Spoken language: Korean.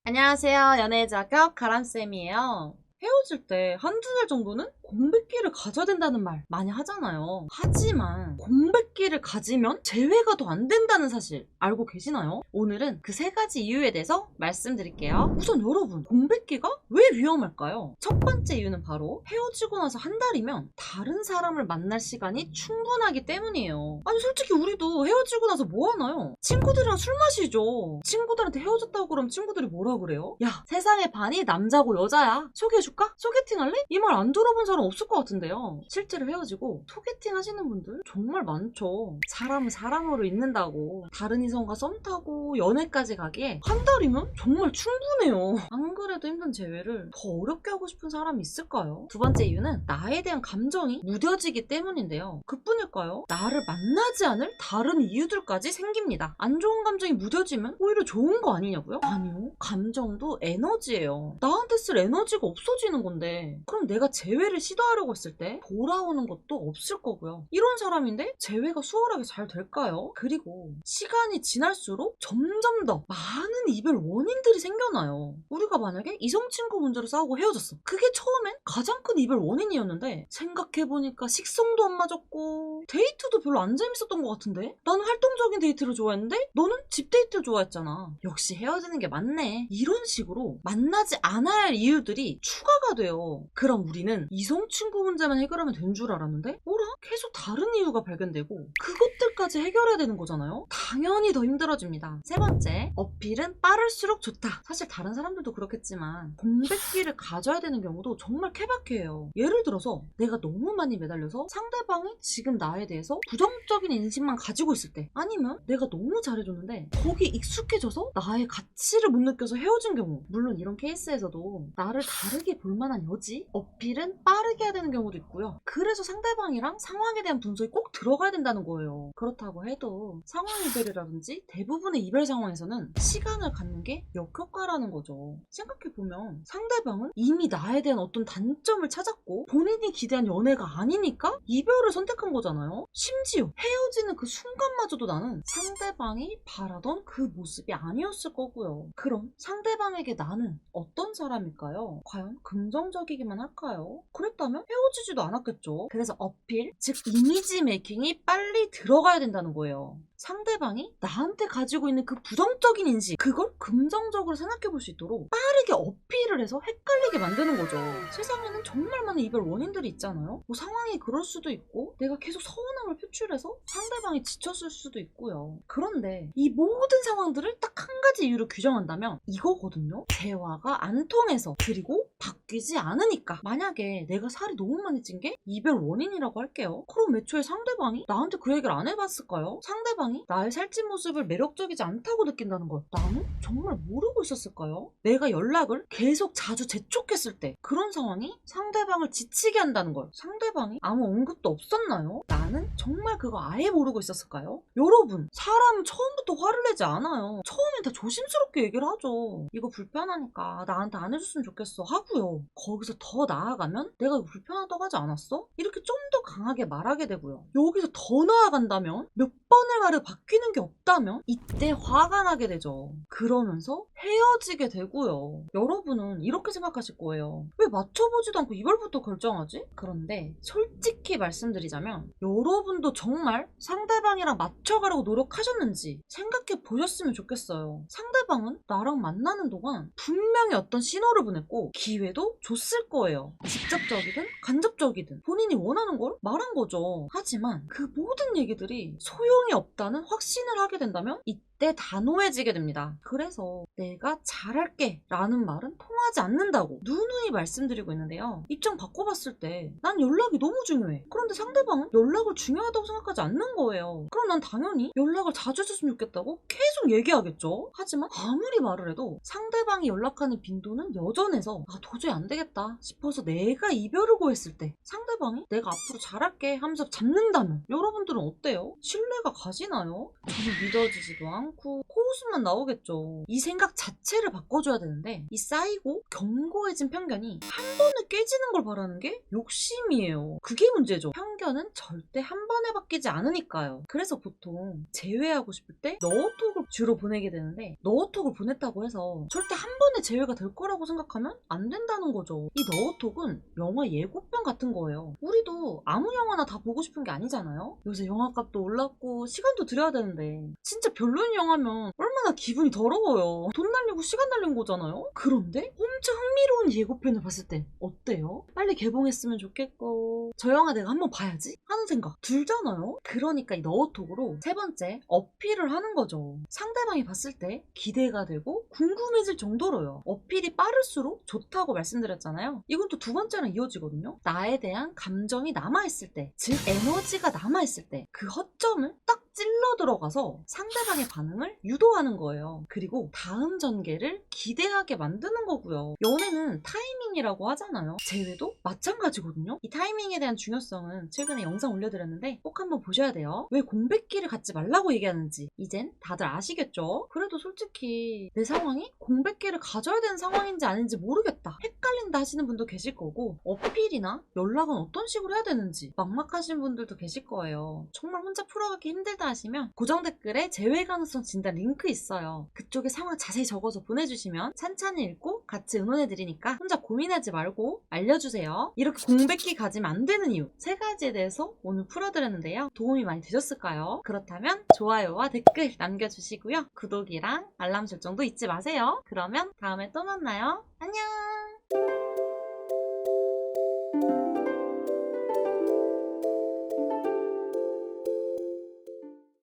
안녕하세요. 연애의 자격 가람쌤이에요. 헤어질 때 한두 달 정도는 공백기를 가져야 된다는 말 많이 하잖아요. 하지만 공백기를 가지면 재회가 더 안 된다는 사실 알고 계시나요? 오늘은 그 세 가지 이유에 대해서 말씀드릴게요. 우선 여러분, 공백기가 왜 위험할까요? 첫 번째 이유는 바로 헤어지고 나서 한 달이면 다른 사람을 만날 시간이 충분하기 때문이에요. 아니 솔직히 우리도 헤어지고 나서 뭐 하나요? 친구들이랑 술 마시죠. 친구들한테 헤어졌다고 그러면 친구들이 뭐라 그래요? 야, 세상의 반이 남자고 여자야. 소개해줄까? 소개팅 할래? 이 말 안 들어본 사람 없을 것 같은데요. 실제로 헤어지고 소개팅 하시는 분들 정말 많죠. 사람은 사람으로 있는다고. 다른 이성과 썸 타고 연애까지 가기에 한 달이면 정말 충분해요. 안 그래도 힘든 재회를 더 어렵게 하고 싶은 사람이 있을까요? 두 번째 이유는 나에 대한 감정이 무뎌지기 때문인데요. 그뿐일까요? 나를 만나지 않을 다른 이유들까지 생깁니다. 안 좋은 감정이 무뎌지면 오히려 좋은 거 아니냐고요? 아니요. 감정도 에너지예요. 나한테 쓸 에너지가 없어지는 건데 그럼 내가 재회를 시도하려고 했을 때 돌아오는 것도 없을 거고요. 이런 사람인데 재회가 수월하게 잘 될까요? 그리고 시간이 지날수록 점점 더 많은 이별 원인들이 생겨나요. 우리가 만약에 이성친구 문제로 싸우고 헤어졌어. 그게 처음엔 가장 큰 이별 원인이었는데 생각해보니까 식성도 안 맞았고 데이트도 별로 안 재밌었던 것 같은데 나는 활동적인 데이트를 좋아했는데 너는 집 데이트를 좋아했잖아. 역시 헤어지는 게 맞네. 이런 식으로 만나지 않아야 할 이유들이 추가가 돼요. 그럼 우리는 이성친구 문제만 해결하면 되는 줄 알았는데 뭐라? 계속 다른 이유가 발견되고 그것들까지 해결해야 되는 거잖아요. 당연히 더 힘들어집니다. 세 번째, 어필은 빠를수록 좋다. 사실 다른 사람들도 그렇겠지만 공백기를 가져야 되는 경우도 정말 케바케예요. 예를 들어서 내가 너무 많이 매달려서 상대방이 지금 나에 대해서 부정적인 인식만 가지고 있을 때, 아니면 내가 너무 잘해줬는데 거기 익숙해져서 나의 가치를 못 느껴서 헤어진 경우. 물론 이런 케이스에서도 나를 다르게 볼 만한 여지, 어필은 빠르게 해야 되는 경우도 있고요. 그래서 상대방이랑 상황에 대한 분석이 꼭 들어가야 된다는 거예요. 그렇다고 해도 상황 이별이라든지 대부분의 이별 상황에서는 시간을 갖는 게 역효과라는 거죠. 생각해보면 상대방은 이미 나에 대한 어떤 단점을 찾았고 본인이 기대한 연애가 아니니까 이별을 선택한 거잖아요. 심지어 헤어지는 그 순간마저도 나는 상대방이 바라던 그 모습이 아니었을 거고요. 그럼 상대방에게 나는 어떤 사람일까요? 과연 긍정적이기만 할까요? 그랬다면 헤어지지도 않았겠죠. 그래서 어필, 즉 이미지 메이킹이 빨리 들어가야 된다는 거예요. 상대방이 나한테 가지고 있는 그 부정적인 인식, 그걸 긍정적으로 생각해 볼 수 있도록 빠르게 어필을 해서 헷갈리게 만드는 거죠. 세상에는 정말 많은 이별 원인들이 있잖아요. 뭐 상황이 그럴 수도 있고 내가 계속 서운함을 표출해서 상대방이 지쳤을 수도 있고요. 그런데 이 모든 상황들을 딱 한 가지 이유로 규정한다면 이거거든요. 대화가 안 통해서, 그리고 바뀌지 않으니까. 만약에 내가 살이 너무 많이 찐 게 이별 원인이라고 할게요. 그럼 애초에 상대방이 나한테 그 얘기를 안 해봤을까요? 상대방이 나의 살찐 모습을 매력적이지 않다고 느낀다는 걸 나는 정말 모르고 있었을까요? 내가 연락을 계속 자주 재촉했을 때 그런 상황이 상대방을 지치게 한다는 걸 상대방이 아무 언급도 없었나요? 나는 정말 그거 아예 모르고 있었을까요? 여러분, 사람은 처음부터 화를 내지 않아요. 처음엔 다 조심스럽게 얘기를 하죠. 이거 불편하니까 나한테 안 해줬으면 좋겠어 하고요. 거기서 더 나아가면 내가 이거 불편하다고 하지 않았어? 이렇게 좀 더 강하게 말하게 되고요. 여기서 더 나아간다면, 몇 번을 말해 바뀌는 게 없다면 이때 화가 나게 되죠. 그러면서 헤어지게 되고요. 여러분은 이렇게 생각하실 거예요. 왜 맞춰보지도 않고 이별부터 결정하지? 그런데 솔직히 말씀드리자면 여러분도 정말 상대방이랑 맞춰가려고 노력하셨는지 생각해 보셨으면 좋겠어요. 상대방은 나랑 만나는 동안 분명히 어떤 신호를 보냈고 기회도 줬을 거예요. 직접적이든 간접적이든 본인이 원하는 걸 말한 거죠. 하지만 그 모든 얘기들이 소용이 없다는 확신을 하게 된다면 이때 단호해지게 됩니다. 그래서 내가 잘할게 라는 말은 통하지 않는다고 누누이 말씀드리고 있는데요. 입장 바꿔봤을 때 난 연락이 너무 중요해. 그런데 상대방은 연락을 중요하다고 생각하지 않는 거예요. 그럼 난 당연히 연락을 자주 해줬으면 좋겠다고 계속 얘기하겠죠. 하지만 아무리 말을 해도 상대방이 연락하는 빈도는 여전해서 도저히 안 되겠다 싶어서 내가 이별을 고했을 때 상대방이 내가 앞으로 잘할게 하면서 잡는다면 여러분들은 어때요? 신뢰가 가지나요? 믿어지나요? 저는 믿어지지도 않고 코웃음만 나오겠죠. 이 생각 자체를 바꿔줘야 되는데 이 쌓이고 견고해진 편견이 한 번에 깨지는 걸 바라는 게 욕심이에요. 그게 문제죠. 편견은 절대 한 번에 바뀌지 않으니까요. 그래서 보통 제외하고 싶을 때 너어톡을 주로 보내게 되는데 너어톡을 보냈다고 해서 절대 한 번에 제외가 될 거라고 생각하면 안 된다는 거죠. 이 너어톡은 영화 예고편 같은 거예요. 우리도 아무 영화나 다 보고 싶은 게 아니잖아요. 요새 영화값도 올랐고 시간도 들여야 되는데 진짜 별로인 영화면 얼마나 기분이 더러워요. 돈 날리고 시간 날린 거잖아요. 그런데 엄청 흥미로운 예고편을 봤을 때 어때요? 빨리 개봉했으면 좋겠고 저 영화 내가 한번 봐야지 하는 생각 들잖아요. 그러니까 이 너어톡으로 세 번째 어필을 하는 거죠. 상대방이 봤을 때 기대가 되고 궁금해질 정도로요. 어필이 빠를수록 좋다고 말씀드렸잖아요. 이건 또 두 번째랑 이어지거든요. 나에 대한 감정이 남아있을 때, 즉 에너지가 남아있을 때 그 허점을 딱 찔러 들어가서 상대방의 반응을 유도하는 거예요. 그리고 다음 전개를 기대하게 만드는 거고요. 연애는 타이밍이라고 하잖아요. 재회도 마찬가지거든요. 이 타이밍에 대한 중요성은 최근에 영상 올려드렸는데 꼭 한번 보셔야 돼요. 왜 공백기를 갖지 말라고 얘기하는지 이젠 다들 아시겠죠? 그래도 솔직히 내 상황이 공백기를 가져야 되는 상황인지 아닌지 모르겠다, 헷갈린다 하시는 분도 계실 거고, 어필이나 연락은 어떤 식으로 해야 되는지 막막하신 분들도 계실 거예요. 정말 혼자 풀어가기 힘들다 하시면 고정 댓글에 제외 가능성 진단 링크 있어요. 그쪽에 상황 자세히 적어서 보내주시면 찬찬히 읽고 같이 응원해드리니까 혼자 고민하지 말고 알려주세요. 이렇게 공백기 가지면 안 되는 이유 3가지에 대해서 오늘 풀어드렸는데요. 도움이 많이 되셨을까요? 그렇다면 좋아요와 댓글 남겨주시고요. 구독이랑 알람 설정도 잊지 마세요. 그러면 다음에 또 만나요. 안녕.